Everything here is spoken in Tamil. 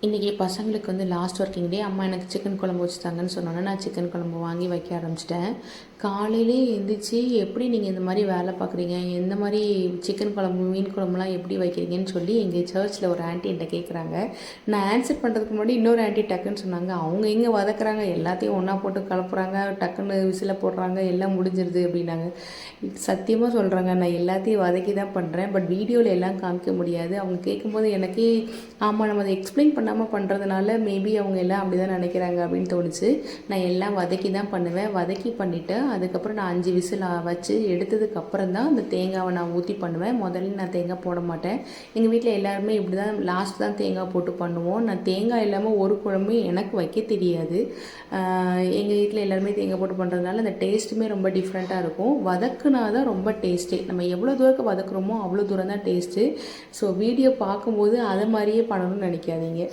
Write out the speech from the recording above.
இன்றைக்கி பசங்களுக்கு லாஸ்ட் ஒர்க்கிங் டே. அம்மா எனக்கு சிக்கன் குழம்பு வச்சுட்டாங்கன்னு சொன்னோன்னே நான் சிக்கன் குழம்பு வாங்கி வைக்க ஆரம்பிச்சிட்டேன். காலையிலே எழுந்திரிச்சி எப்படி நீங்கள் இந்த மாதிரி வேலை பார்க்குறீங்க, எந்த மாதிரி சிக்கன் குழம்பு மீன் குழம்புலாம் எப்படி வைக்கிறீங்கன்னு சொல்லி எங்கள் சர்ச்சில் ஒரு ஆண்டி என்கிட்ட கேட்குறாங்க. நான் ஆன்சர் பண்ணுறதுக்கு முன்னாடி இன்னொரு ஆண்டி டக்குன்னு சொன்னாங்க, அவங்க எங்கே வதக்குறாங்க, எல்லாத்தையும் ஒன்றா போட்டு கலப்புறாங்க, டக்குன்னு விசில போடுறாங்க, எல்லாம் முடிஞ்சிருது அப்படின்னாங்க. சத்தியமாக சொல்கிறாங்க, நான் எல்லாத்தையும் வதக்கி தான் பண்ணுறேன். பட் வீடியோவில் எல்லாம் காமிக்க முடியாது. அவங்க கேட்கும்போது எனக்கே ஆமாம், நம்ம அதை எக்ஸ்பிளைன் பண்ணாமல் பண்ணுறதுனால மேபி அவங்க எல்லாம் அப்படி தான் நினைக்கிறாங்க அப்படின்னு தோணுச்சு. நான் எல்லாம் வதக்கி தான் பண்ணுவேன். வதக்கி பண்ணிவிட்டு அதுக்கப்புறம் நான் 5 விசில் வச்சு எடுத்ததுக்கப்புறம் தான் அந்த தேங்காவை நான் ஊற்றி பண்ணுவேன். முதல்ல நான் தேங்காய் போட மாட்டேன். எங்கள் வீட்டில் எல்லாருமே இப்படி தான் லாஸ்ட் தான் தேங்காய் போட்டு பண்ணுவோம். நான் தேங்காய் இல்லாமல் ஒரு குழம்பு எனக்கு வைக்க தெரியாது. எங்கள் வீட்டில் எல்லாருமே தேங்காய் போட்டு பண்ணுறதுனால அந்த டேஸ்ட்டுமே ரொம்ப டிஃப்ரெண்ட்டாக இருக்கும். வதக்குனா தான் ரொம்ப டேஸ்ட்டே. நம்ம எவ்வளோ தூரம் வதக்குறோமோ அவ்வளோ தூரம் தான் டேஸ்ட்டு. ஸோ வீடியோ பார்க்கும்போது அதை மாதிரியே பண்ணணும்னு நினைக்காதீங்க.